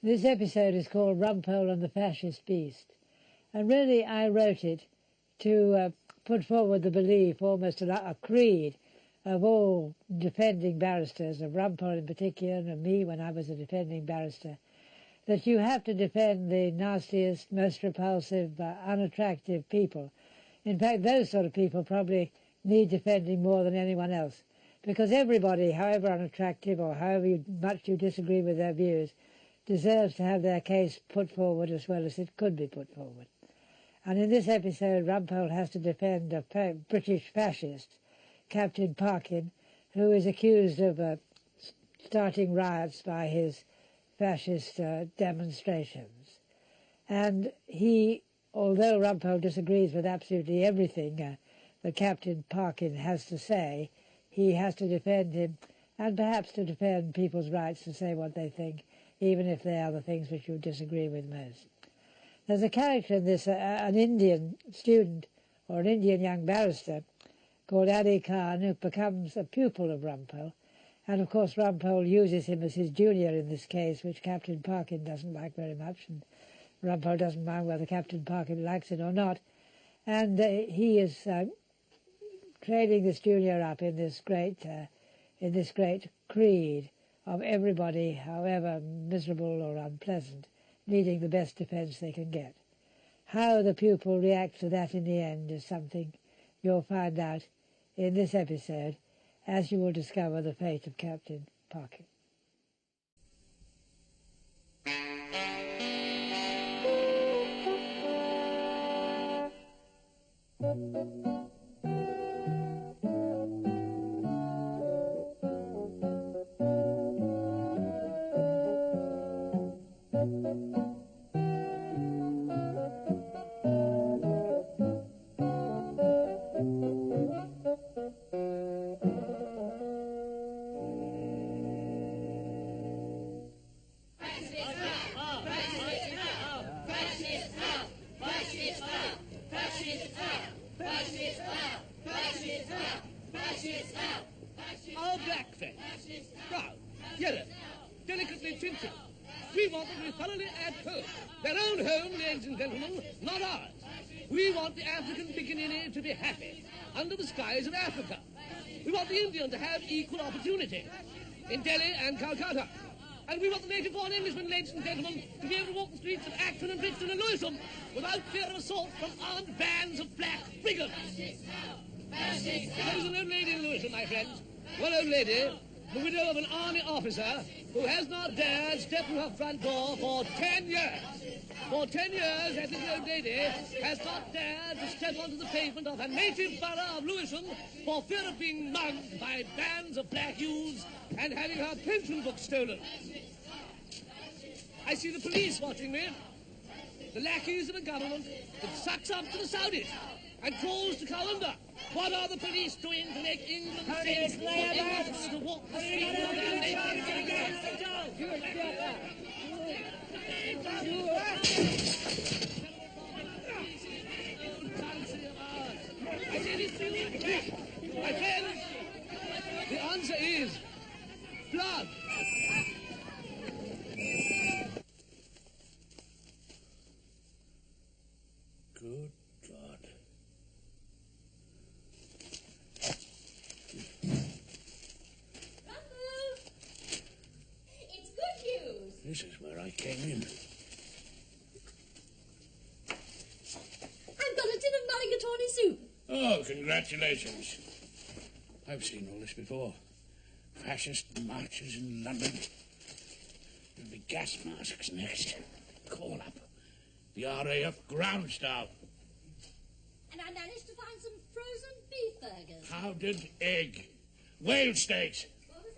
This episode is called Rumpole and the Fascist Beast. And really I wrote it to put forward the belief, almost a creed, of all defending barristers, of Rumpole in particular, and of me when I was a defending barrister, that you have to defend the nastiest, most repulsive, unattractive people. In fact, those sort of people probably need defending more than anyone else, because everybody, however unattractive or however much you disagree with their views, deserves to have their case put forward as well as it could be put forward. And in this episode, Rumpole has to defend a British fascist, Captain Parkin, who is accused of starting riots by his fascist demonstrations. And he, although Rumpole disagrees with absolutely everything that Captain Parkin has to say, he has to defend him, and perhaps to defend people's rights to say what they think, even if they are the things which you disagree with most. There's a character in this, an Indian student, or an Indian young barrister, called Ali Khan, who becomes a pupil of Rumpole, and of course Rumpole uses him as his junior in this case, which Captain Parkin doesn't like very much, and Rumpole doesn't mind whether Captain Parkin likes it or not, and he is training this junior up in this great creed of everybody, however miserable or unpleasant, needing the best defence they can get. How the pupil reacts to that in the end is something you'll find out in this episode, as you will discover the fate of Captain Parkin. Our blackface, brown, yellow, delicately tinted. We want them to be thoroughly at home. Their own home, ladies and gentlemen, not ours. We want the African pickaninny to be happy under the skies of Africa. We want the Indian to have equal opportunity in Delhi and Calcutta. And we want the native-born Englishmen, ladies and gentlemen, to be able to walk the streets of Acton and Brixton and Lewisham without fear of assault from armed bands of black brigands. There is an old lady in Lewisham, my friends. One old lady, the widow of an army officer, who has not dared step from her front door for 10 years. For 10 years, that little old lady has not dared to step onto the pavement of her native borough of Lewisham for fear of being mugged by bands of black youths and having her pension book stolen. I see the police watching me, the lackeys of a government that sucks up to the Saudis and calls to Kaunda. What are the police doing to make England safe for Englishmen to walk the streets of their nations? My friends, the answer is blood. Good God. Rumpole! It's good news. This is where I came in. I've got a tin of mulligatawny soup. Oh, congratulations. I've seen all this before. Fascist marches in London. There'll be gas masks next. Call up the RAF ground staff. And I managed to find some frozen beef burgers. Powdered egg. Whale steaks. What was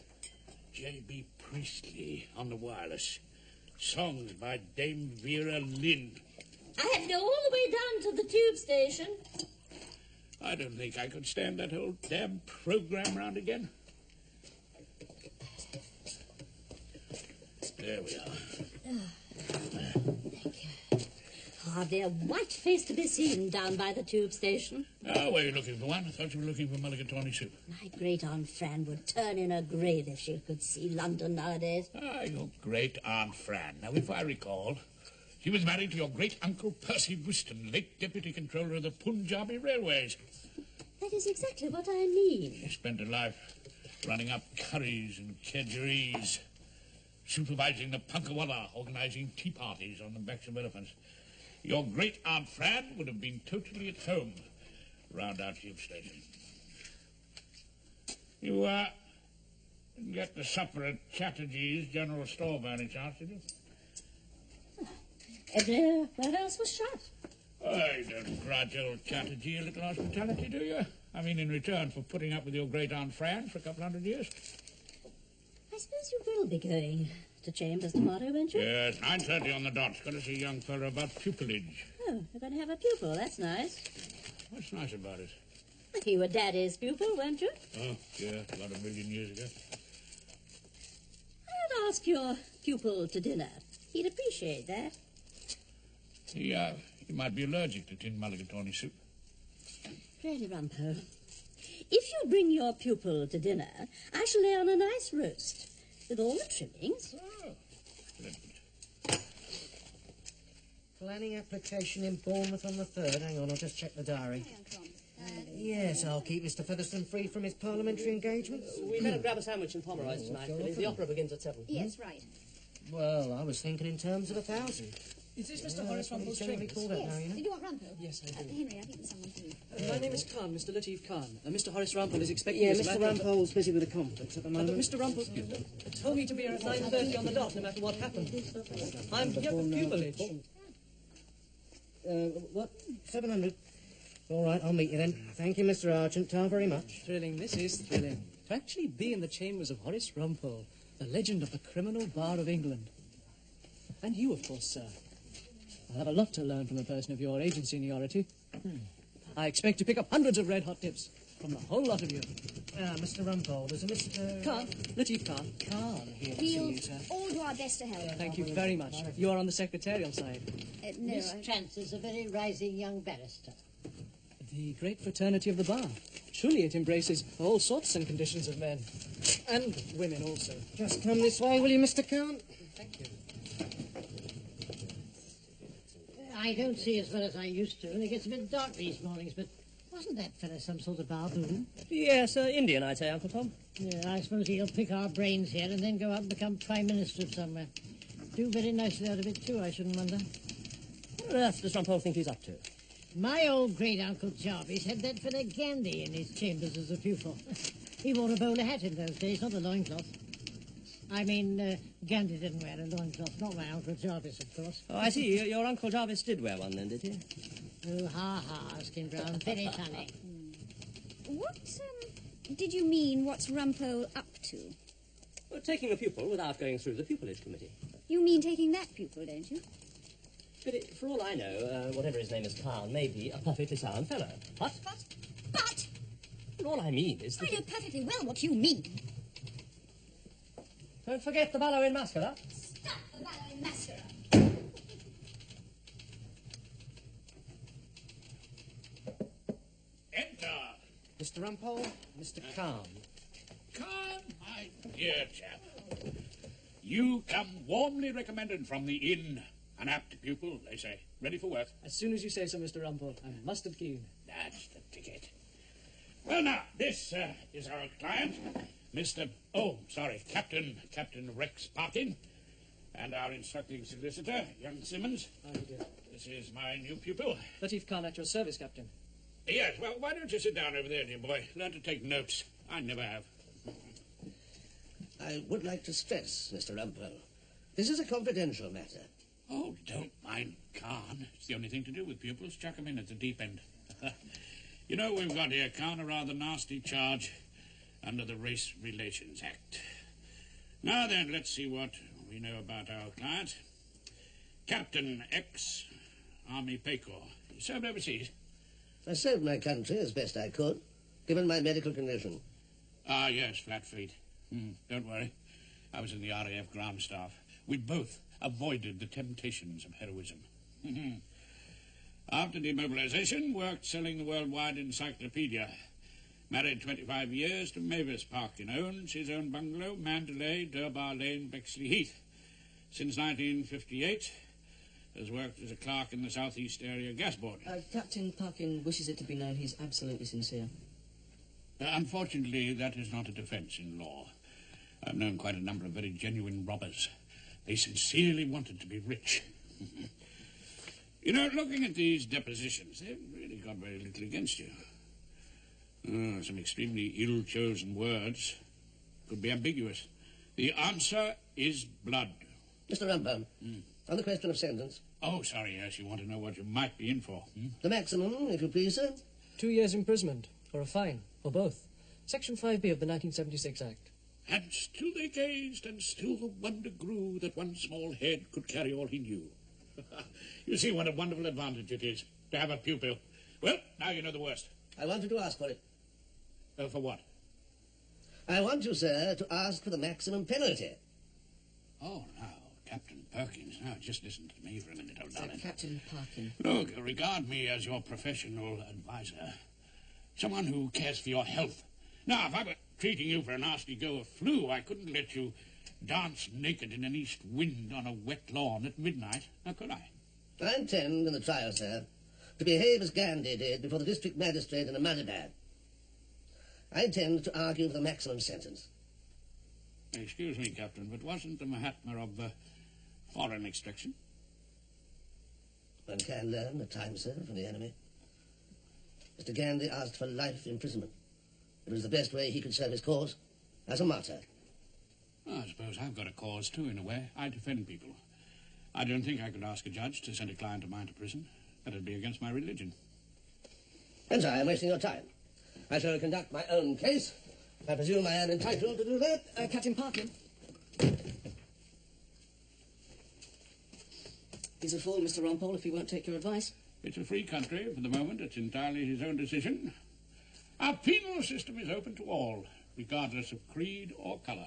it? J.B. Priestley on the wireless. Songs by Dame Vera Lynn. I had to go all the way down to the tube station. I don't think I could stand that whole damn program round again. There we are. Thank you. Hardly a white face to be seen down by the tube station. Oh, were you looking for one? I thought you were looking for mulligatawny soup. My great-aunt Fran would turn in her grave if she could see London nowadays. Ah, your great-aunt Fran. Now, if I recall, she was married to your great-uncle Percy Whiston, late Deputy Controller of the Punjabi Railways. That is exactly what I mean. She spent her life running up curries and kedgerees, supervising the Punkawalla, organising tea parties on the backs of elephants. Your great-aunt Fran would have been totally at home round our tube station. You, didn't get the supper at Chatterjee's General Store by any chance, did you? Everywhere else was shut. I don't grudge old Chatterjee a little hospitality, do you? I mean, in return for putting up with your great-aunt Fran for a couple 100 years. I suppose you will be going to Chambers tomorrow, won't you? Yes, 9:30 on the dot. Got to see a young fellow about pupillage. Oh, you're going to have a pupil. That's nice. What's nice about it? You were Daddy's pupil, weren't you? Oh, yeah, about 1 million years ago. I'd ask your pupil to dinner. He'd appreciate that. He might be allergic to tin mulligatawny soup. Really, Rumpole, if you bring your pupil to dinner, I shall lay on a nice roast with all the trimmings. Oh, splendid. Planning application in Bournemouth on the 3rd. Hang on, I'll just check the diary. Yes, I'll keep Mr. Featherstone free from his parliamentary engagements. We better grab a sandwich and Pomeroy's tonight. The opera begins at 7. Yes, right. Well, I was thinking in terms of 1,000. Is this Mr. Horace Rumple's generally chambers? called out Yes. now, you know. Did you want Rumpole? Yes, I do. Henry, I think there's someone for you. My name is Khan, Mr. Latif Khan. Mr. Horace Rumpole is expecting Yeah, us Mr. at Blackpool. Rumpole's busy with a conference at the But moment. Mr. Rumpole told me to be here at 9:30 on the dot, no matter what happened. I'm here for pupillage. What? 700? All right, I'll meet you then. Thank you, Mr. Argent. Ta very much. Thrilling, this is thrilling. To actually be in the chambers of Horace Rumpole, the legend of the criminal bar of England. And you, of course, sir. I'll have a lot to learn from a person of your age and seniority. I expect to pick up hundreds of red-hot tips from the whole lot of you. Mr. Rumpole, there's a Mr. Khan, Latif Khan. Khan here to see We'll you, sir. all do our best to help. Thank you very much. You are on the secretarial side. No, Miss Trance is a very rising young barrister. The great fraternity of the bar. Truly it embraces all sorts and conditions of men. And women also. Just come this way, will you, Mr. Khan? Thank you. I don't see as well as I used to, and it gets a bit dark these mornings, but wasn't that fellow some sort of baboon? Yes, Indian, I'd say, Uncle Tom. Yeah, I suppose he'll pick our brains here and then go out and become Prime Minister of somewhere. Do very nicely out of it, too, I shouldn't wonder. What on earth does Rumpole think he's up to? My old great-uncle Jarvis had that fellow Gandhi in his chambers as a pupil. He wore a bowler hat in those days, not a loincloth. I mean, Gandhi didn't wear a loincloth, not my Uncle Jarvis, of course. Oh, I see. Your Uncle Jarvis did wear one then, did he? Oh, ha-ha, Skin Brown, very funny. what did you mean, what's Rumpole up to? Well, taking a pupil without going through the pupillage committee. You mean taking that pupil, don't you? But for all I know, whatever his name is, Khan, may be a perfectly sound fellow. What? But And all I mean is I that... know perfectly well what you mean. Don't forget the ballow in mascara. Stop the ballet mascara. Enter! Mr. Rumpole, Mr. Khan. Come, my dear chap. You come warmly recommended from the inn. An apt pupil, they say. Ready for work. As soon as you say so, Mr. Rumpole, I must have keen. That's the ticket. Well, now, this is our client, Captain Rex Parkin, and our instructing solicitor, young Simmons. How do you do? This is my new pupil. Latif Khan at your service, Captain. Yes, well, why don't you sit down over there, dear boy? Learn to take notes. I never have. I would like to stress, Mr. Rumpole, this is a confidential matter. Oh, don't mind Khan. It's the only thing to do with pupils. Chuck 'em in at the deep end. You know, we've got here, Khan, a rather nasty charge under the Race Relations Act. Now then, let's see what we know about our client. Captain X, Army Paycor. He served overseas. I served my country as best I could, given my medical condition. Ah, yes, flat feet. Don't worry. I was in the RAF ground staff. We both avoided the temptations of heroism. After demobilization, worked selling the worldwide encyclopedia. Married 25 years to Mavis Parkin. Owns his own bungalow, Mandalay, Durbar Lane, Bexley Heath. Since 1958, has worked as a clerk in the South East Area Gas Board. Captain Parkin wishes it to be known he's absolutely sincere. Unfortunately, that is not a defence in law. I've known quite a number of very genuine robbers. They sincerely wanted to be rich. You know, looking at these depositions, they've really got very little against you. Some extremely ill-chosen words could be ambiguous. The answer is blood. Mr. Rumpole, on the question of sentence. Oh, sorry, yes, you want to know what you might be in for. The maximum, if you please, sir. 2 years imprisonment, or a fine, or both. Section 5B of the 1976 Act. And still they gazed, and still the wonder grew that one small head could carry all he knew. You see what a wonderful advantage it is to have a pupil. Well, now you know the worst. I want you to ask for it. For what? I want you, sir, to ask for the maximum penalty. Oh, now, Captain Perkins, now just listen to me for a minute, old darling. Captain Parkin. Look, regard me as your professional advisor. Someone who cares for your health. Now, if I were treating you for a nasty go of flu, I couldn't let you dance naked in an east wind on a wet lawn at midnight, now could I? I intend, in the trial, sir, to behave as Gandhi did before the district magistrate in a muddy bag. I intend to argue for the maximum sentence. Excuse me, Captain, but wasn't the Mahatma of foreign extraction? One can learn at times, sir, from the enemy. Mr. Gandhi asked for life imprisonment. It was the best way he could serve his cause, as a martyr. Well, I suppose I've got a cause, too, in a way. I defend people. I don't think I could ask a judge to send a client of mine to prison. That'd be against my religion. Hence I am wasting your time. I shall conduct my own case. I presume I am entitled to do that. Captain Parkin. He's a fool, Mr. Rumpole, if he won't take your advice. It's a free country. For the moment, it's entirely his own decision. Our penal system is open to all, regardless of creed or colour.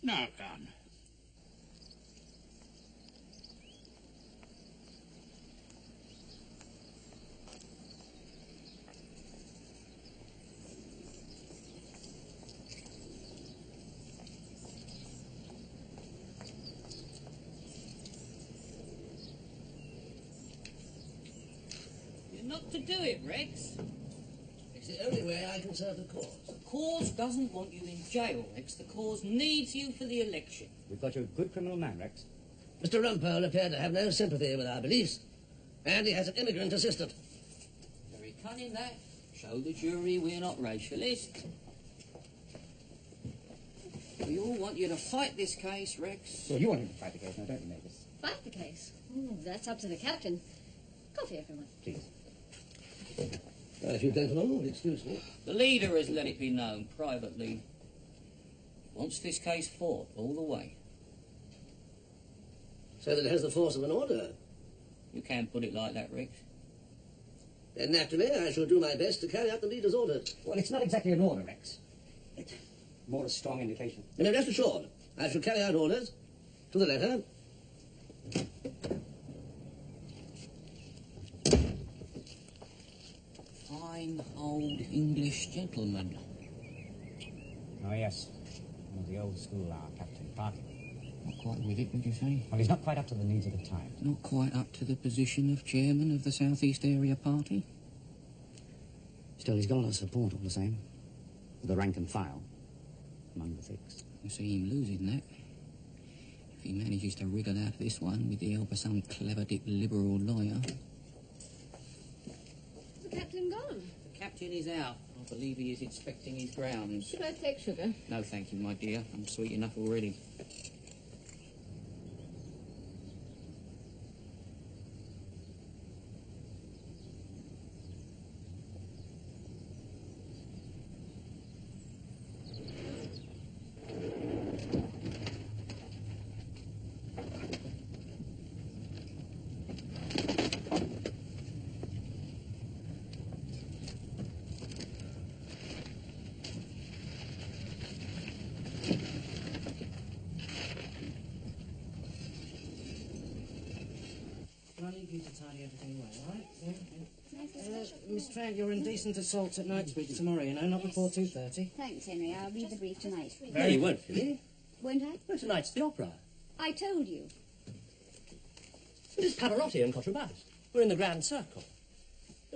Now, come. You're not to do it, Rex. It's the only way I can serve the cause. The cause doesn't want you in jail, Rex. The cause needs you for the election. We've got you a good criminal man, Rex. Mr. Rumpole appeared to have no sympathy with our beliefs, and he has an immigrant assistant. Very cunning, that. Show the jury we're not racialist. We all want you to fight this case, Rex. Well, you want him to fight the case now, don't you, Mavis? Fight the case? Ooh, that's up to the captain. Coffee, everyone. Please. If you gentlemen will excuse me. The leader has let it be known privately. Wants this case fought all the way. So that it has the force of an order. You can't put it like that, Rex. Then naturally I shall do my best to carry out the leader's orders. Well, it's not exactly an order, Rex. It's more a strong indication. You may rest assured, I shall carry out orders to the letter. Fine old English gentleman. Oh, yes. One of the old school, our Captain Parkin. Not quite with it, would you say? Well, he's not quite up to the needs of the time. Not quite up to the position of chairman of the South East Area Party? Still, he's got a lot of support all the same. The rank and file. Among the thics. You see him losing that. If he manages to wriggle out of this one with the help of some clever dick liberal lawyer. Is the captain gone? The captain is out. I believe he is inspecting his grounds. Should I take sugar? No, thank you, my dear. I'm sweet enough already. to tidy everything away, all right? Yeah. Miss Trant, your indecent assaults at Knightsbridge tomorrow, you know, not before 2:30. Thanks, Henry. I'll read the brief tonight. No, you won't, Philly. Won't I? No, tonight's the opera. I told you. It is Pavarotti and Contrebass. We're in the Grand Circle.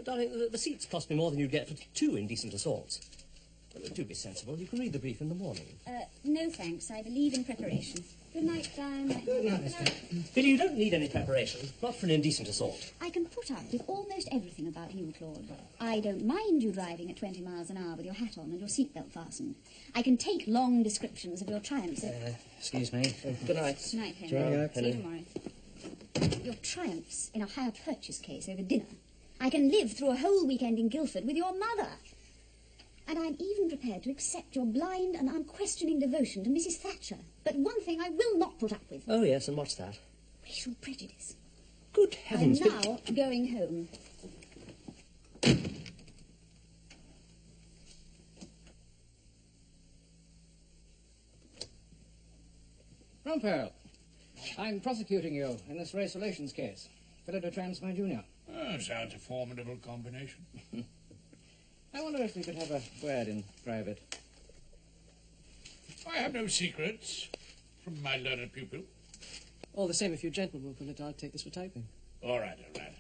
Darling, the seats cost me more than you'd get for 2 indecent assaults. Do be sensible. You can read the brief in the morning. No thanks. I believe in preparation. Good night, Diane. Good night, Miss Trant. Billy, you don't need any preparation. Not for an indecent assault. I can put up with almost everything about you, Claude. I don't mind you driving at 20 miles an hour with your hat on and your seatbelt fastened. I can take long descriptions of your triumphs. Excuse me. Good night. Good night, Henry. Cheerio. See you tomorrow. Your triumphs in a hire purchase case over dinner. I can live through a whole weekend in Guildford with your mother. And I'm even prepared to accept your blind and unquestioning devotion to Mrs. Thatcher. But one thing I will not put up with. Oh, yes, and what's that? Racial prejudice. Good heavens. I'm now going home. Rumpole, I'm prosecuting you in this race relations case. Philip Trant's my junior. Oh, sounds a formidable combination. I wonder if we could have a word in private. I have no secrets from my learned pupil. All the same, if you gentlemen will put it, I'll take this for typing. All right, all right.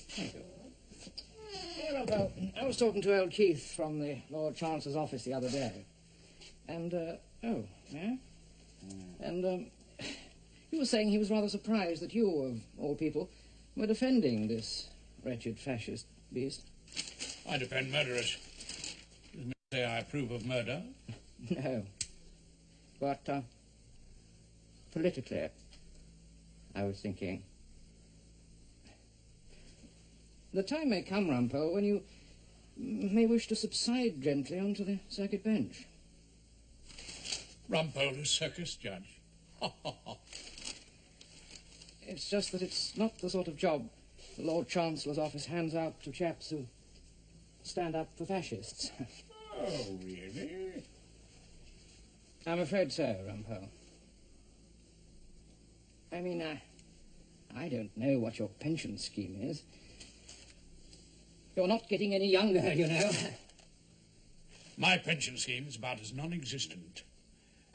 Thank you. Yeah, Rumpole, I was talking to old Keith from the Lord Chancellor's office the other day. And, oh, yeah? And, he was saying he was rather surprised that you, of all people, were defending this wretched fascist beast. I defend murderers. Doesn't say I approve of murder. No. But, politically, I was thinking. The time may come, Rumpole, when you may wish to subside gently onto the circuit bench. Rumpole is circus judge. It's just that it's not the sort of job the Lord Chancellor's office hands out to chaps who stand up for fascists. Oh, really? I'm afraid so, Rumpole. I mean, I don't know what your pension scheme is. You're not getting any younger, you know. My pension scheme is about as non-existent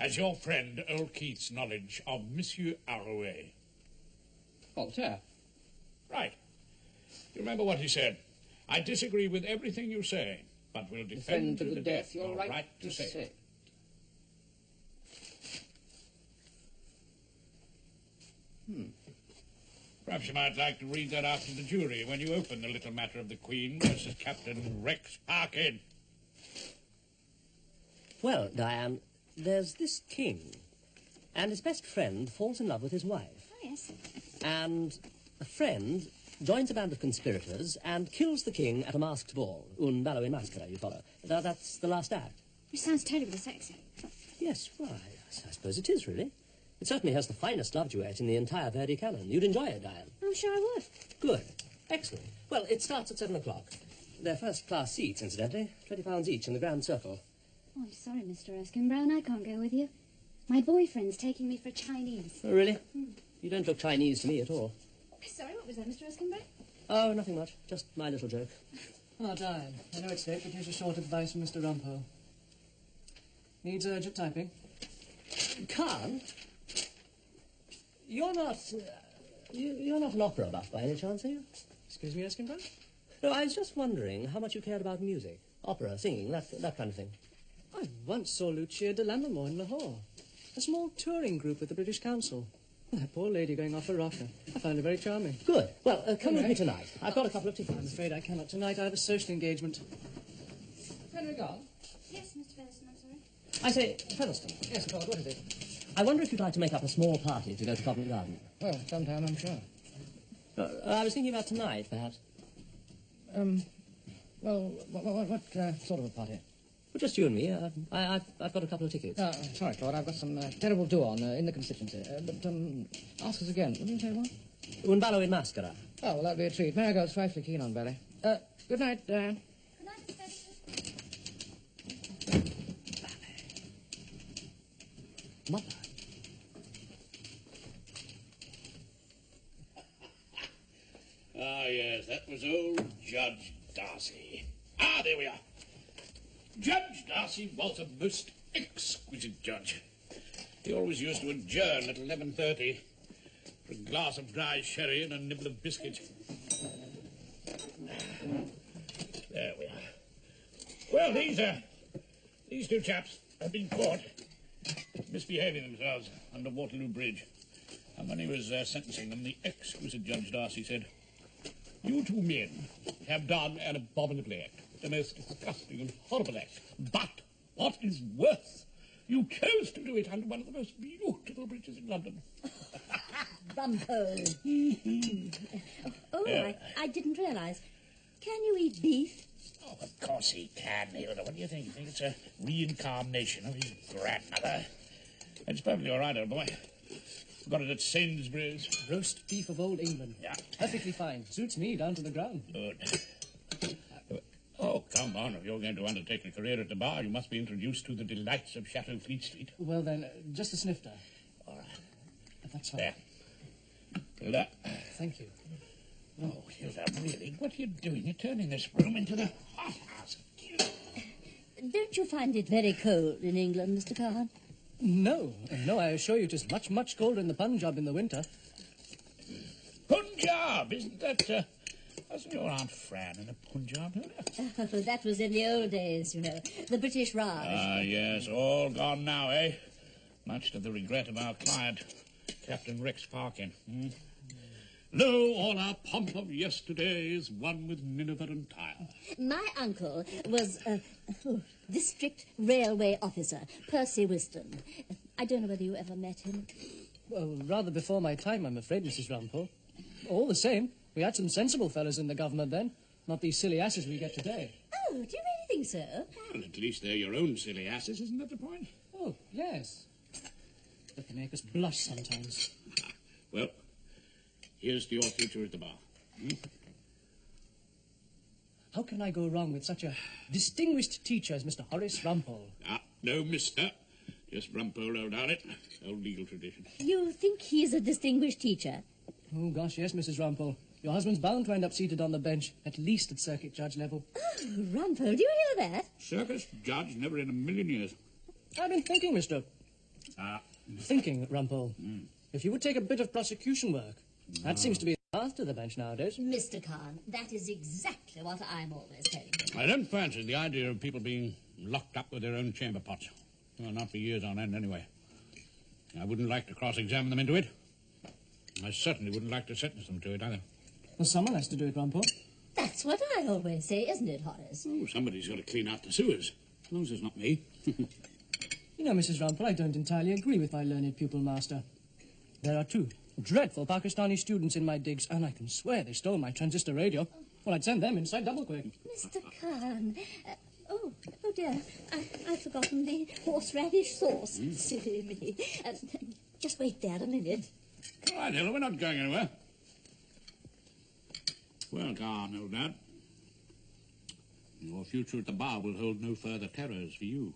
as your friend old Keith's knowledge of Monsieur Arouet. Voltaire. Right. You remember what he said? I disagree with everything you say, but will defend to the death your right to say it. Perhaps you might like to read that out to the jury when you open the little matter of the Queen versus Captain Rex Parkhead. Well, Diane, there's this king, and his best friend falls in love with his wife. Oh, yes. And a friend joins a band of conspirators and kills the king at a masked ball. Un ballo in maschera, you follow. That's the last act. It sounds terribly sexy. Yes, why, I suppose it is, really. It certainly has the finest love duet in the entire Verdi canon. You'd enjoy it, Diane. I'm sure I would. Good. Excellent. Well, it starts at 7 o'clock. They're first-class seats, incidentally. £20 each in the Grand Circle. Oh, I'm sorry, Mr. Erskine-Brown. I can't go with you. My boyfriend's taking me for Chinese. Oh, really? You don't look Chinese to me at all. Sorry, what was that, Mr. Erskine-Brown? Oh, nothing much. Just my little joke. Oh, Diane, I know it's late, but here's a short advice from Mr. Rumpole. Needs urgent typing. Can't? You're not... you're not an opera buff by any chance, are you? Excuse me, Erskine-Brown? No, I was just wondering how much you cared about music. Opera, singing, that kind of thing. I once saw Lucia de Lammermoor in Lahore. A small touring group with the British Council. That poor lady going off for Russia. I found her very charming. Good. Well, come with me tonight. I've got a couple of tickets. I'm afraid I cannot. Tonight I have a social engagement. Henry gone? Yes, Mr. Featherstone, I'm sorry. I say, Featherstone. Yes, Claude, what is it? I wonder if you'd like to make up a small party to go to Covent Garden. Well, sometime, I'm sure. I was thinking about tonight, perhaps. Well, what sort of a party? Well, just you and me. I've got a couple of tickets. Sorry, Claude, I've got some terrible do-on in the constituency. But, ask us again. What did you say, what? Un ballo in maschera. Oh, well, that'd be a treat. Marigold's frightfully keen on ballet. Good night, Diane. Good night, Mr. Featherstone. Mother. Yes, that was old Judge Darcy. Ah, there we are. Judge Darcy was a most exquisite judge. He always used to adjourn at 11:30 for a glass of dry sherry and a nibble of biscuit. There we are. Well, these two chaps have been caught misbehaving themselves under Waterloo Bridge. And when he was sentencing them, the exquisite Judge Darcy said, "You two men have done an abominable act, the most disgusting and horrible act. But what is worse, you chose to do it under one of the most beautiful bridges in London." Rumpole. I didn't realise. Can you eat beef? Oh, of course he can, Hilda. What do you think? You think it's a reincarnation of his grandmother? It's perfectly all right, old boy. Got it at Sainsbury's. Roast beef of old England. Yeah. Perfectly fine. Suits me down to the ground. Good. Oh, come on. If you're going to undertake a career at the bar, you must be introduced to the delights of Chateau Fleet Street. Well, then, just a snifter. All right. That's fine. There. Hilda. Thank you. Oh, Hilda, really? What are you doing? You're turning this room into the hothouse. Don't you find it very cold in England, Mr. Khan? No, I assure you it is much, much colder in the Punjab in the winter. Punjab, isn't that... wasn't your Aunt Fran in a Punjab, Hilda? Oh, that was in the old days, you know. The British Raj. Ah, yes, all gone now, eh? Much to the regret of our client, Captain Rex Parkin. Lo, all our pomp of yesterday is one with Nineveh and Tyre. My uncle was a district railway officer, Percy Whiston. I don't know whether you ever met him. Well, rather before my time, I'm afraid, Mrs. Rumpole. All the same, we had some sensible fellows in the government then, not these silly asses we get today. Oh, do you really think so? Well, at least they're your own silly asses, isn't that the point? Oh, yes. But they make us blush sometimes. Well, here's to your future at the bar. How can I go wrong with such a distinguished teacher as Mr. Horace Rumpole? Ah, no, mister. Just Rumpole, old harlot. Old legal tradition. You think he's a distinguished teacher? Oh, gosh, yes, Mrs. Rumpole. Your husband's bound to end up seated on the bench, at least at circuit judge level. Oh, Rumpole, do you hear that? Circus judge? Never in a million years. I've been thinking, mister. Thinking, Rumpole. If you would take a bit of prosecution work. That seems to be the path to the bench nowadays. Mr. Khan, that is exactly what I'm always telling you. I don't fancy the idea of people being locked up with their own chamber pots. Well, not for years on end, anyway. I wouldn't like to cross-examine them into it. I certainly wouldn't like to sentence them to it, either. Well, someone has to do it, Rumpole. That's what I always say, isn't it, Horace? Oh, somebody's got to clean out the sewers. As long as it's not me. You know, Mrs. Rumpole, I don't entirely agree with my learned pupil master. There are two dreadful Pakistani students in my digs, and I can swear they stole my transistor radio. Well, I'd send them inside double quick. Mr. Khan, oh dear, I've forgotten the horseradish sauce. Silly me. Just wait there a minute. All right, Ella, we're not going anywhere. Well, go on, old dad. Your future at the bar will hold no further terrors for you.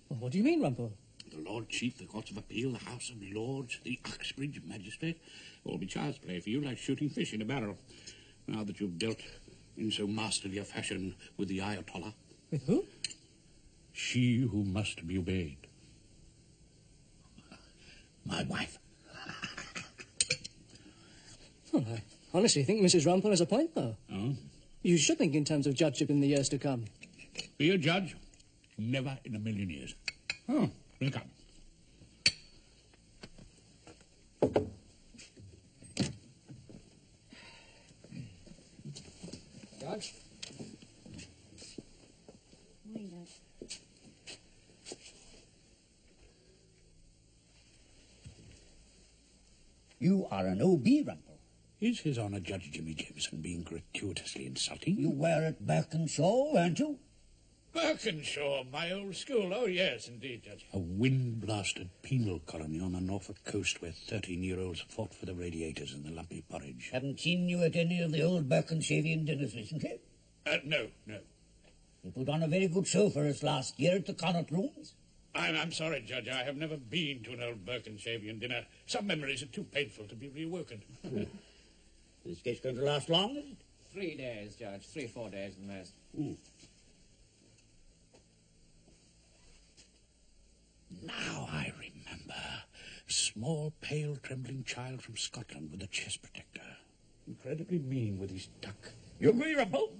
Well, what do you mean, Rumpole? The Lord Chief, the Courts of Appeal, the House of Lords, the Uxbridge Magistrate, all be child's play for you, like shooting fish in a barrel. Now that you've dealt in so masterly a fashion with the Ayatollah. With who? She who must be obeyed. My wife. Well, I honestly think Mrs. Rumpole has a point, though. Oh? You should think in terms of judgeship in the years to come. Be a judge? Never in a million years. Oh, drink up. Judge? You are an O.B., Rumpole. Is His Honour Judge Jimmy Jameson being gratuitously insulting? You were at Birkinshaw, weren't you? Birkinshaw, my old school. Oh, yes, indeed, Judge. A wind-blasted penal colony on the Norfolk coast where 13-year-olds fought for the radiators and the lumpy porridge. Haven't seen you at any of the old Birkinshavian dinners recently? No. You put on a very good show for us last year at the Connaught Rooms. I'm sorry, Judge. I have never been to an old Birkinshavian dinner. Some memories are too painful to be reawoken. Is this case going to last long, is it? 3 days, Judge. 3 or 4 days at the most. Now I remember. Small, pale, trembling child from Scotland with a chest protector. Incredibly mean with his duck. You agree, Rumpole?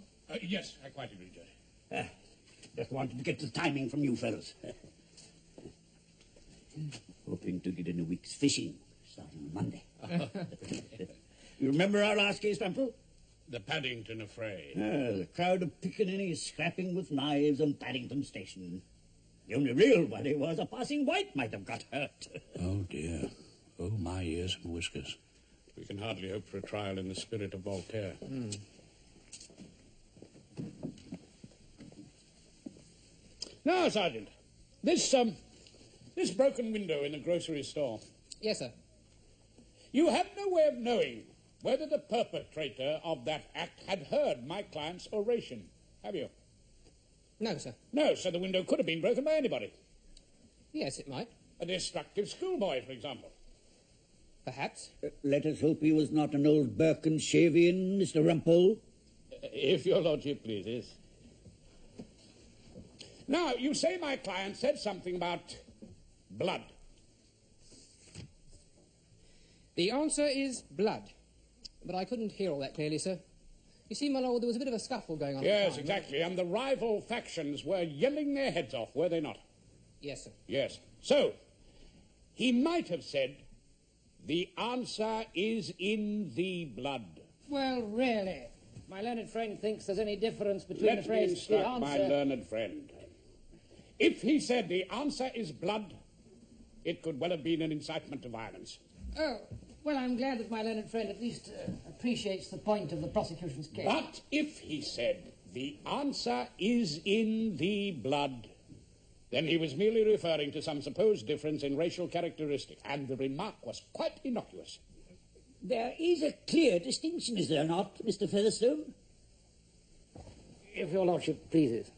Yes, I quite agree, Judge. Just wanted to get the timing from you fellows. Hoping to get in a week's fishing, starting on Monday. You remember our last case, Rumpole? The Paddington affray. The crowd of pickaninnies scrapping with knives on Paddington Station. The only real worry was a passing white might have got hurt. Oh, dear. Oh, my ears and whiskers. We can hardly hope for a trial in the spirit of Voltaire. Now, Sergeant, this broken window in the grocery store. Yes, sir. You have no way of knowing whether the perpetrator of that act had heard my client's oration, have you? No, sir. No, so the window could have been broken by anybody. Yes, it might. A destructive schoolboy, for example. Perhaps. Let us hope he was not an old Birkenshavian, Mr. Rumpole. If your lordship pleases. Now, you say my client said something about blood. The answer is blood. But I couldn't hear all that clearly, sir. You see, my lord, there was a bit of a scuffle going on. Yes, exactly. And the rival factions were yelling their heads off, were they not? Yes, sir. Yes. So, he might have said, the answer is in the blood. Well, really, my learned friend thinks there's any difference between Let the me phrase, the instruct answer... my learned friend. If he said the answer is blood, it could well have been an incitement to violence. Oh, well, I'm glad that my learned friend at least appreciates the point of the prosecution's case. But if he said the answer is in the blood, then he was merely referring to some supposed difference in racial characteristic, and the remark was quite innocuous. There is a clear distinction, is there not, Mr. Featherstone? If your lordship pleases.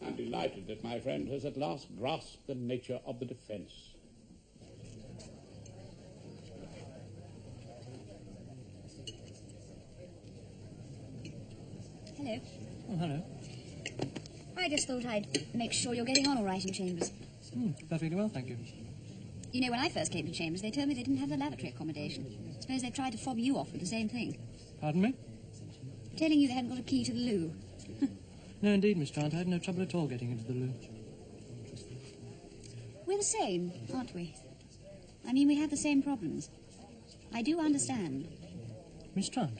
I'm delighted that my friend has at last grasped the nature of the defence. Hello. Oh, hello. I just thought I'd make sure you're getting on all right in Chambers. Perfectly well, thank you. You know, when I first came to Chambers, they told me they didn't have the lavatory accommodation. Suppose they tried to fob you off with the same thing. Pardon me? Telling you they hadn't got a key to the loo. No, indeed, Miss Trant. I had no trouble at all getting into the loo. We're the same, aren't we? I mean, we have the same problems. I do understand. Miss Trant,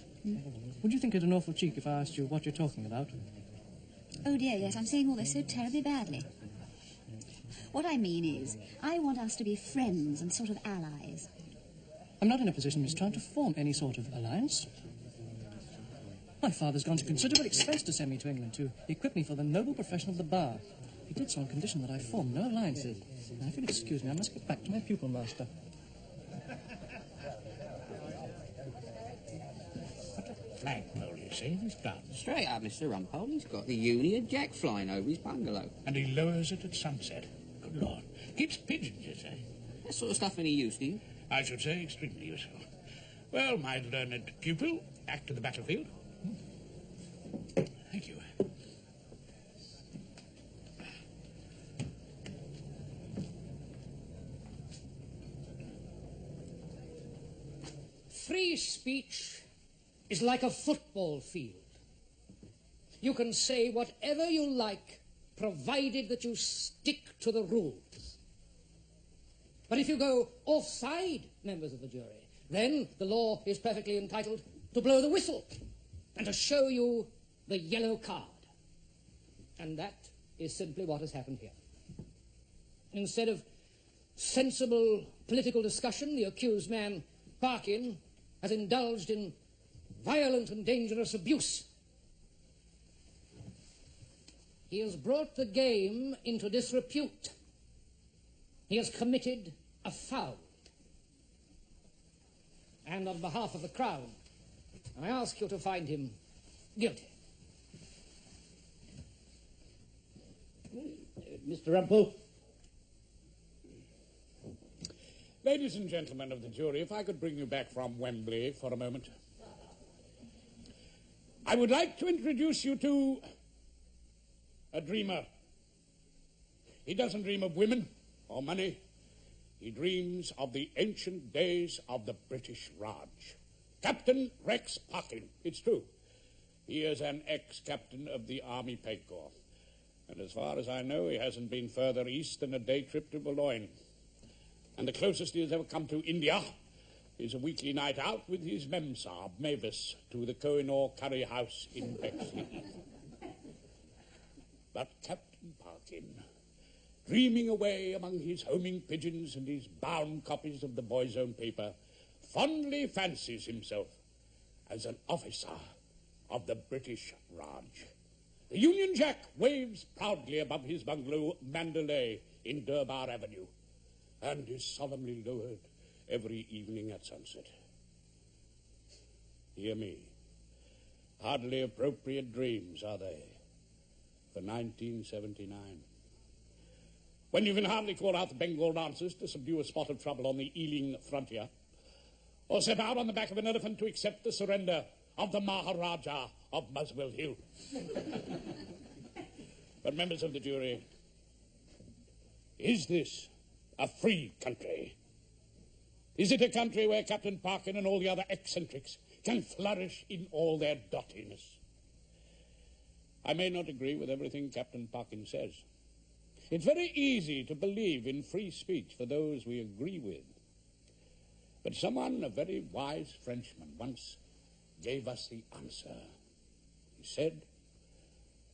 would you think it an awful cheek if I asked you what you're talking about? Oh dear, yes, I'm saying all this so terribly badly. What I mean is, I want us to be friends and sort of allies. I'm not in a position, Miss Trant, to form any sort of alliance. My father's gone to considerable expense to send me to England to equip me for the noble profession of the bar. He did so on condition that I form no alliances. Now, if you'll excuse me, I must get back to my pupil master. Flagpole, you see, this gun. Straight up, Mr. Rumpole. He's got the Union Jack flying over his bungalow. And he lowers it at sunset. Good Lord. Keeps pigeons, you say? That sort of stuff any use to you? I should say extremely useful. Well, my learned pupil, back to the battlefield. Thank you. Free speech is like a football field. You can say whatever you like, provided that you stick to the rules. But if you go offside, members of the jury, then the law is perfectly entitled to blow the whistle and to show you the yellow card. And that is simply what has happened here. Instead of sensible political discussion, the accused man, Parkin, has indulged in violent and dangerous abuse. He has brought the game into disrepute. He has committed a foul. And on behalf of the Crown, I ask you to find him guilty. Mr. Rumpole? Ladies and gentlemen of the jury, if I could bring you back from Wembley for a moment. I would like to introduce you to a dreamer. He doesn't dream of women or money. He dreams of the ancient days of the British Raj. Captain Rex Parkin. It's true. He is an ex-captain of the Army Peg Corps. And as far as I know, he hasn't been further east than a day trip to Boulogne. And the closest he has ever come to India is a weekly night out with his Memsahib, Mavis, to the Kohinoor Curry House in Bexley. But Captain Parkin, dreaming away among his homing pigeons and his bound copies of the Boy's Own paper, fondly fancies himself as an officer of the British Raj. The Union Jack waves proudly above his bungalow, Mandalay, in Durbar Avenue, and is solemnly lowered every evening at sunset. Hear me. Hardly appropriate dreams, are they, for 1979? When you can hardly call out the Bengal dancers to subdue a spot of trouble on the Ealing frontier, or set out on the back of an elephant to accept the surrender of the Maharaja of Muswell Hill. But members of the jury, is this a free country? Is it a country where Captain Parkin and all the other eccentrics can flourish in all their dottiness? I may not agree with everything Captain Parkin says. It's very easy to believe in free speech for those we agree with. But someone, a very wise Frenchman, once gave us the answer. He said,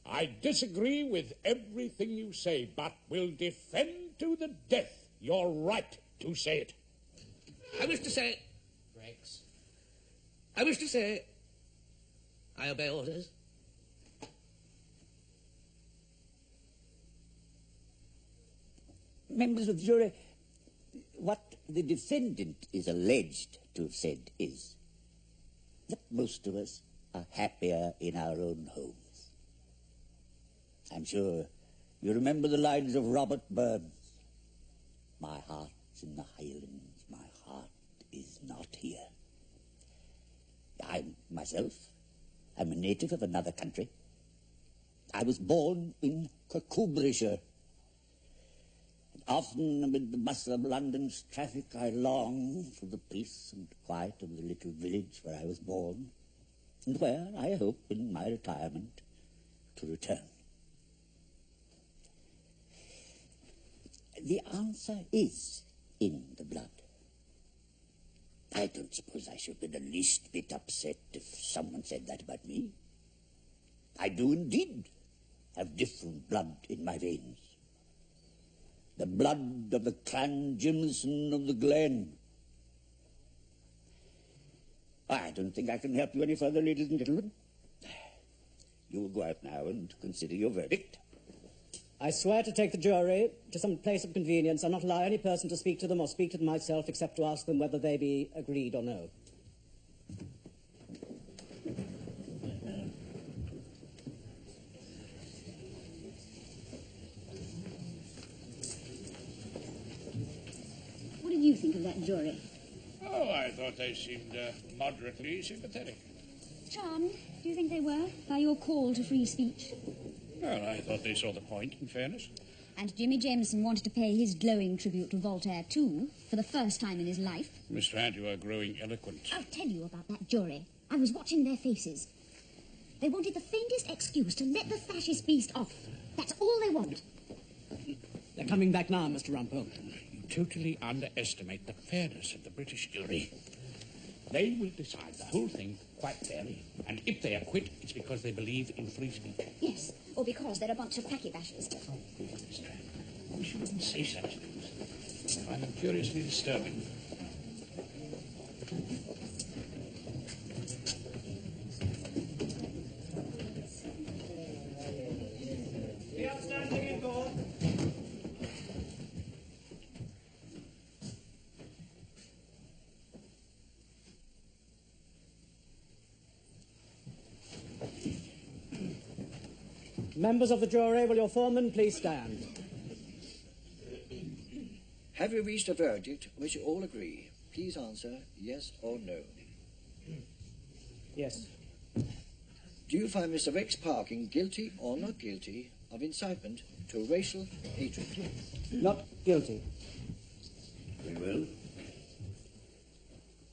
I disagree with everything you say, but will defend to the death your right to say it. I wish to say... Rex. I wish to say... I obey orders. Members of the jury, what the defendant is alleged to have said is that most of us are happier in our own homes. I'm sure you remember the lines of Robert Burns. My heart's in the Highlands, my heart is not here. I, myself, am a native of another country. I was born in Kirkcudbrightshire. Often amid the bustle of London's traffic, I long for the peace and quiet of the little village where I was born, and where I hope in my retirement to return. The answer is in the blood. I don't suppose I should be the least bit upset if someone said that about me. I do indeed have different blood in my veins. The blood of the Clan Jimson of the Glen. I don't think I can help you any further, ladies and gentlemen. You will go out now and consider your verdict. I swear to take the jury to some place of convenience and not allow any person to speak to them or speak to them myself except to ask them whether they be agreed or no. What did you think of that jury? Oh, I thought they seemed moderately sympathetic. Charmed, do you think they were, by your call to free speech? Well, I thought they saw the point, in fairness. And Jimmy Jameson wanted to pay his glowing tribute to Voltaire, too, for the first time in his life. Miss Trant, you are growing eloquent. I'll tell you about that jury. I was watching their faces. They wanted the faintest excuse to let the fascist beast off. That's all they want. They're coming back now, Mr. Rumpole. You totally underestimate the fairness of the British jury. They will decide the whole thing quite fairly. And if they acquit, it's because they believe in free speech. Yes, or because they're a bunch of packy bashers. Oh, Miss Trant, you shouldn't say such things. I find them curiously disturbing. The outstanding in court. Members of the jury, will your foreman please stand? Have you reached a verdict which you all agree? Please answer yes or no. Yes. do you find Mr. Rex Parkin guilty or not guilty of incitement to racial hatred? Not guilty. Very well.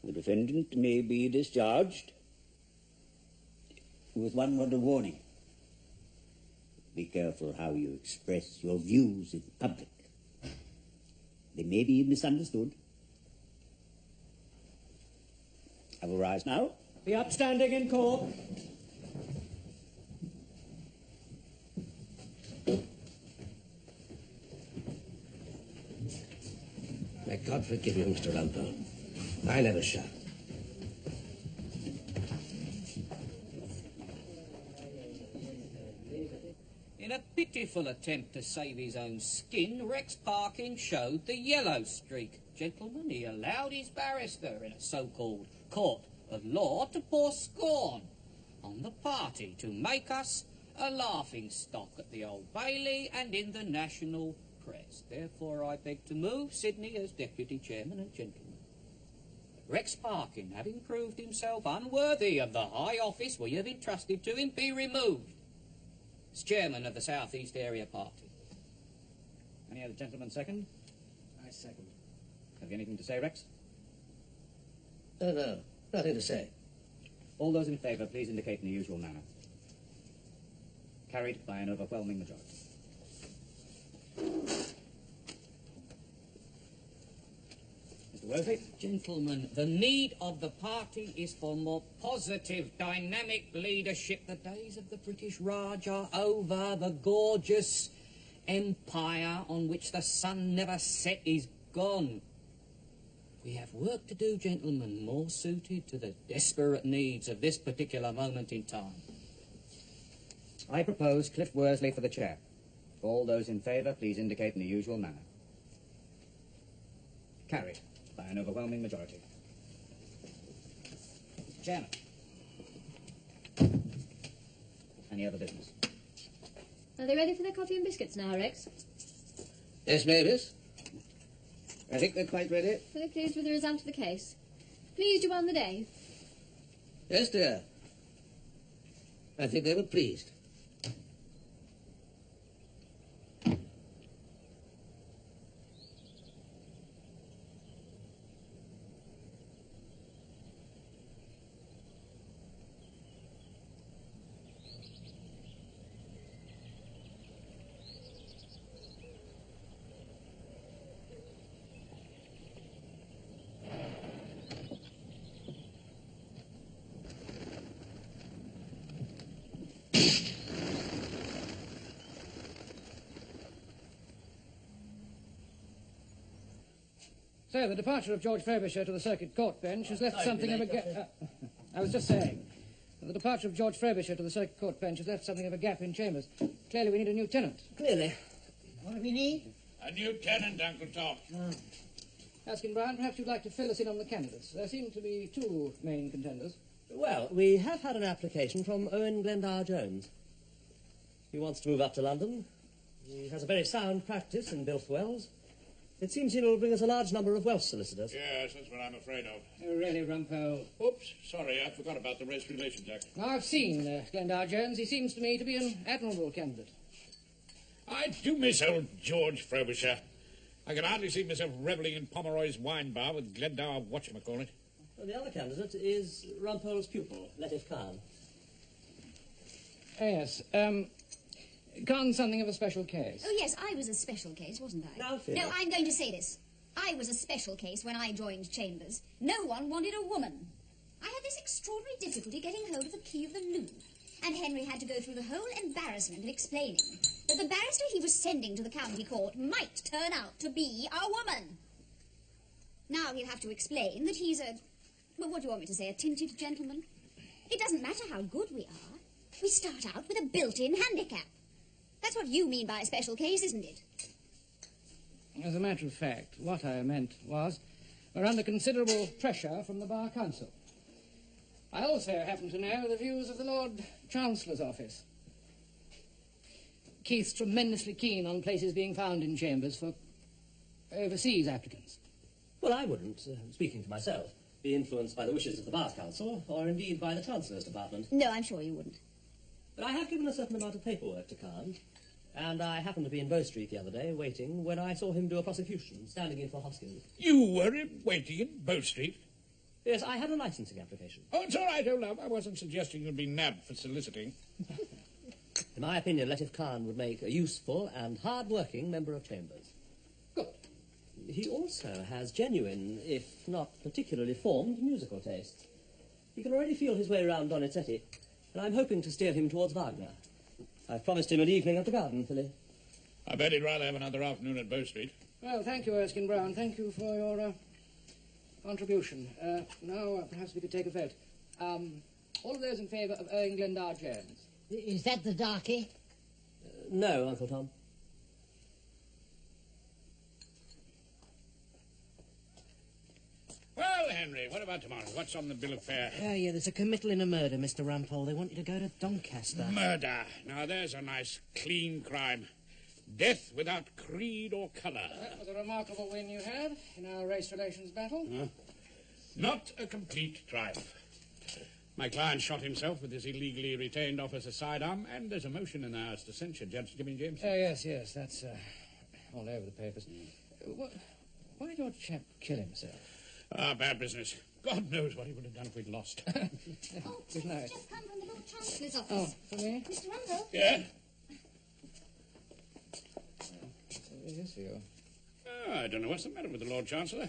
The defendant may be discharged with one word of warning. Be careful how you express your views in public. They may be misunderstood. I will rise now. The upstanding in court. May God forgive you, Mr. Rumpole. I never shall. In a pitiful attempt to save his own skin, Rex Parkin showed the yellow streak. Gentlemen, he allowed his barrister in a so-called court of law to pour scorn on the party to make us a laughing stock at the Old Bailey and in the national press. Therefore, I beg to move Sydney as Deputy Chairman and Gentleman. Rex Parkin, having proved himself unworthy of the high office we have entrusted to him, be removed as Chairman of the South East Area Party. Any other gentleman second? I second. Have you anything to say, Rex? No, nothing to say. All those in favour, please indicate in the usual manner. Carried by an overwhelming majority. Mr. Worsley? Gentlemen, the need of the party is for more positive, dynamic leadership. The days of the British Raj are over. The gorgeous empire on which the sun never set is gone. We have work to do, gentlemen, more suited to the desperate needs of this particular moment in time. I propose Cliff Worsley for the chair. All those in favour, please indicate in the usual manner. Carried by an overwhelming majority. Mr. Chairman. Any other business? Are they ready for their coffee and biscuits now, Rex? Yes, Mavis? I think they're quite ready. Are they pleased with the result of the case? Pleased you won the day? Yes, dear. I think they were pleased. So, the departure of George Frobisher to the Circuit Court bench has left something of a gap. I was just saying, the departure of George Frobisher to the Circuit Court bench has left something of a gap in chambers. Clearly, we need a new tenant. Clearly. What do we need? A new tenant, Uncle Tom. Askin Brown, perhaps you'd like to fill us in on the candidates. There seem to be two main contenders. Well, we have had an application from Owen Glendower-Jones. He wants to move up to London. He has a very sound practice in Bilf Wells. It seems he will bring us a large number of Welsh solicitors. Yes, that's what I'm afraid of. Oh, really, Rumpole? Oops, sorry, I forgot about the Race Relations Act. I've seen Glendower-Jones. He seems to me to be an admirable candidate. I do miss old George Frobisher. I can hardly see myself revelling in Pomeroy's wine bar with Glendower whatchamacallit. Well, the other candidate is Rumpole's pupil, Latif Khan. Yes, Khan's something of a special case. Oh, yes, I was a special case, wasn't I? Now, Phil. No, I'm going to say this. I was a special case when I joined Chambers. No one wanted a woman. I had this extraordinary difficulty getting hold of the key of the Louvre, and Henry had to go through the whole embarrassment of explaining that the barrister he was sending to the county court might turn out to be a woman. Now he'll have to explain that he's a... Well, what do you want me to say, a tinted gentleman? It doesn't matter how good we are. We start out with a built-in handicap. That's what you mean by a special case, isn't it? As a matter of fact, what I meant was we're under considerable pressure from the Bar Council. I also happen to know the views of the Lord Chancellor's office. Keith's tremendously keen on places being found in Chambers for overseas applicants. Well, I wouldn't, speaking for myself, be influenced by the wishes of the Bar Council, or indeed by the Chancellor's Department. No, I'm sure you wouldn't. But I have given a certain amount of paperwork to Khan, and I happened to be in Bow Street the other day, waiting, when I saw him do a prosecution, standing in for Hoskins. You were waiting in Bow Street? Yes, I had a licensing application. Oh, it's all right, old love. I wasn't suggesting you'd be nabbed for soliciting. In my opinion, Latif Khan would make a useful and hard-working member of Chambers. Good. He also has genuine, if not particularly formed, musical tastes. He can already feel his way around Donizetti, and I'm hoping to steer him towards Wagner. I've promised him an evening at the Garden, Philly. I bet he'd rather have another afternoon at Bow Street. Well, thank you, Erskine Brown. Thank you for your contribution. Now, perhaps we could take a vote. All of those in favour of Owen Glendower Jones? Is that the darky? No, Uncle Tom. Well, Henry, what about tomorrow? What's on the bill of fare? Yeah, there's a committal in a murder, Mr. Rumpole. They want you to go to Doncaster. Murder. Now, there's a nice, clean crime. Death without creed or colour. That was a remarkable win you had in our race relations battle. Not a complete triumph. My client shot himself with his illegally retained officer's sidearm, and there's a motion in the House to censure Judge Jimmy James. Yes, that's all over the papers. Why did your chap kill himself? Bad business. God knows what he would have done if we'd lost. Good night. Just come from the Lord Chancellor's office. Oh, for me? Mr. Rumpole? Yeah? It is for you. I don't know what's the matter with the Lord Chancellor.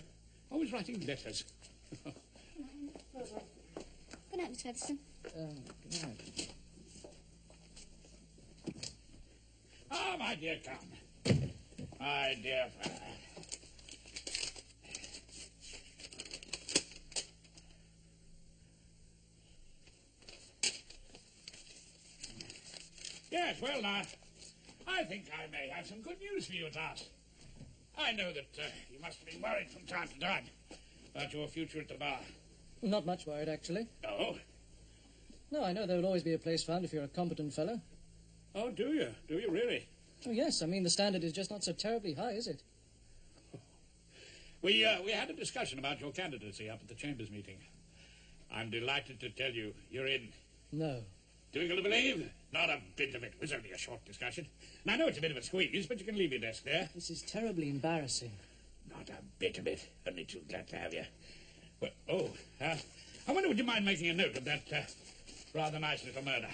Always writing letters. Good night, Miss Featherstone. Good night. Ah, my dear Count. My dear father. Yes, well, now, I think I may have some good news for you at last. I know that you must have been worried from time to time about your future at the bar. Not much worried, actually. No? No, I know there will always be a place found if you're a competent fellow. Oh, do you? Do you really? Oh, yes. I mean, the standard is just not so terribly high, is it? We had a discussion about your candidacy up at the Chambers meeting. I'm delighted to tell you you're in. No. Difficult to believe? Not a bit of it. It was only a short discussion. And I know it's a bit of a squeeze, but you can leave your desk there. This is terribly embarrassing. Not a bit of it. Only too glad to have you. Well, I wonder would you mind making a note of that rather nice little murder?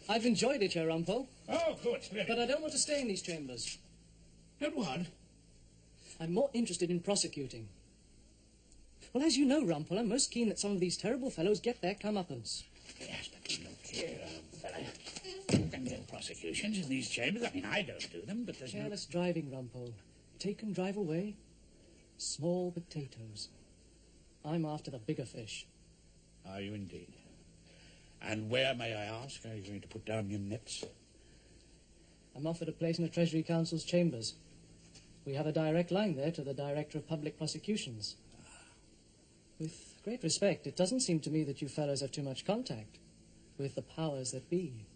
I've enjoyed it, Herr Rumpole. Oh, good. Really. But I don't want to stay in these chambers. Don't want? I'm more interested in prosecuting. Well, as you know, Rumpole, I'm most keen that some of these terrible fellows get their comeuppance. Yes, but look here, fella. You can get prosecutions in these chambers. I mean, I don't do them, but there's Careless driving, Rumpole. Take and drive away. Small potatoes. I'm after the bigger fish. Are you indeed? And where, may I ask, are you going to put down your nets? I'm offered a place in the Treasury Council's chambers. We have a direct line there to the Director of Public Prosecutions. With great respect, it doesn't seem to me that you fellows have too much contact with the powers that be.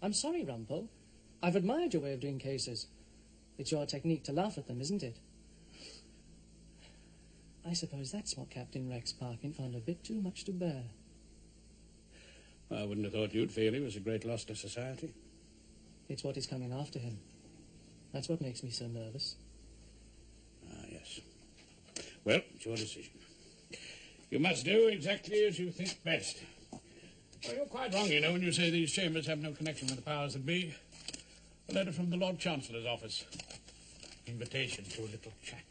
I'm sorry, Rumpole. I've admired your way of doing cases. It's your technique to laugh at them, isn't it? I suppose that's what Captain Rex Parkin found a bit too much to bear. I wouldn't have thought you'd feel he was a great loss to society. It's what is coming after him. That's what makes me so nervous. Ah, yes. Well, it's your decision. You must do exactly as you think best. Well, you're quite wrong, you know, when you say these chambers have no connection with the powers that be. A letter from the Lord Chancellor's office. Invitation to a little chat.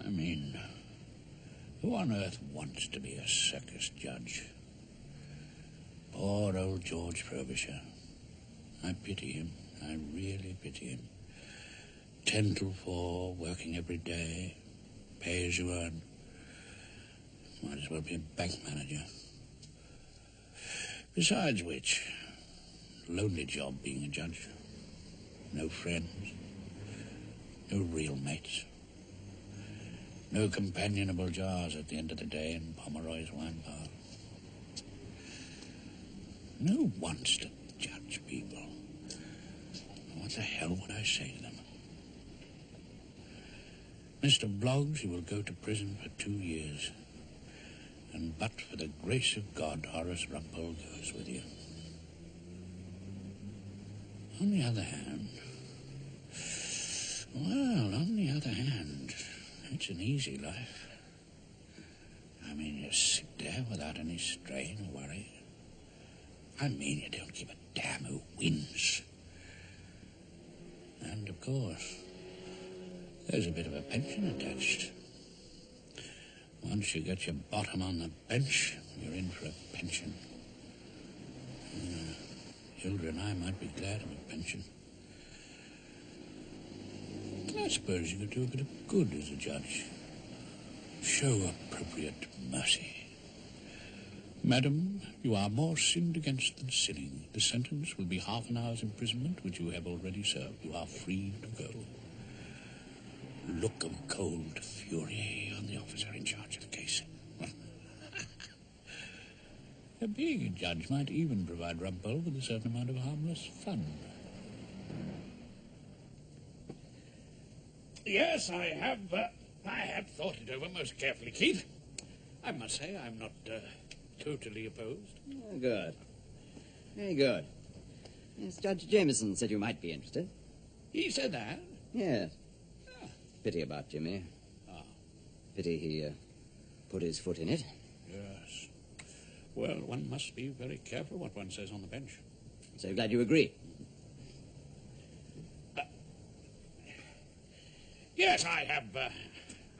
I mean, who on earth wants to be a circus judge? Poor old George Frobisher. I pity him. I really pity him. 10 till 4, working every day, pay as you earn. Might as well be a bank manager. Besides which, lonely job being a judge. No friends, no real mates. No companionable jars at the end of the day in Pomeroy's wine bar. No one wants to judge people. What the hell would I say to them? Mr. Bloggs, you will go to prison for 2 years. And but for the grace of God, Horace Rumpole goes with you. On the other hand, it's an easy life. I mean, you sit there without any strain or worry. I mean, you don't give a damn who wins. And, of course, there's a bit of a pension attached. Once you get your bottom on the bench, you're in for a pension. Hilda and I might be glad of a pension. I suppose you could do a bit of good as a judge. Show appropriate mercy. Madam, you are more sinned against than sinning. The sentence will be half an hour's imprisonment, which you have already served. You are free to go. Look of cold fury on the officer in charge of the case. Being a judge might even provide Rumpole with a certain amount of harmless fun. Yes, I have thought it over most carefully, Keith. I must say I'm not totally opposed. Oh, good. Very good. Yes, Judge Jameson said you might be interested. He said that? Yes. Pity about Jimmy. Pity he put his foot in it. Yes. Well, one must be very careful what one says on the bench. So glad you agree. Yes, I have.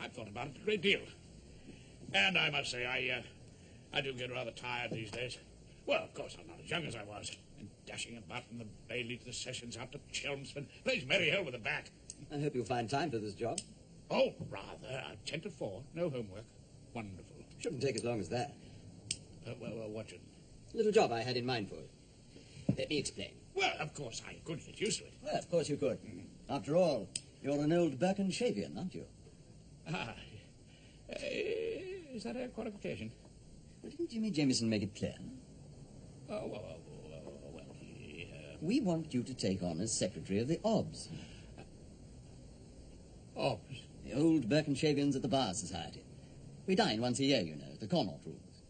I've thought about it a great deal. And I must say, I do get rather tired these days. Well, of course, I'm not as young as I was. And dashing about from the Bailey to the Sessions out to Chelmsford. Plays merry hell with the back. I hope you'll find time for this job. Oh, rather. 10 to 4. No homework. Wonderful. Shouldn't take as long as that. Well, what should? Little job I had in mind for you. Let me explain. Well, of course, I could get used to it. Well, of course you could. After all, you're an old Birkenshavian, aren't you? Is that a qualification? Well, didn't Jimmy Jameson make it clear? Well, We want you to take on as secretary of the OBS. OBS? The old Birkenshavians at the Bar Society. We dine once a year, you know, at the Connaught Rooms.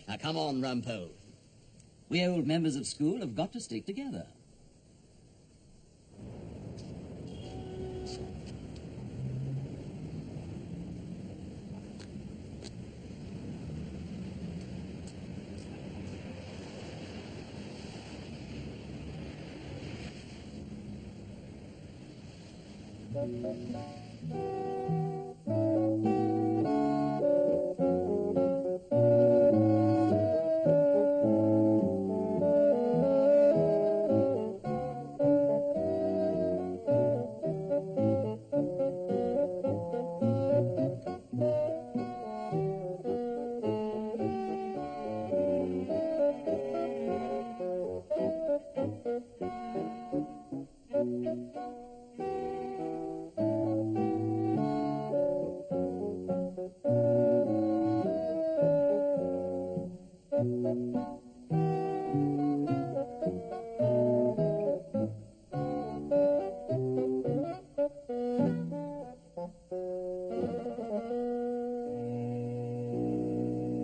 Now, come on, Rumpole. We old members of school have got to stick together.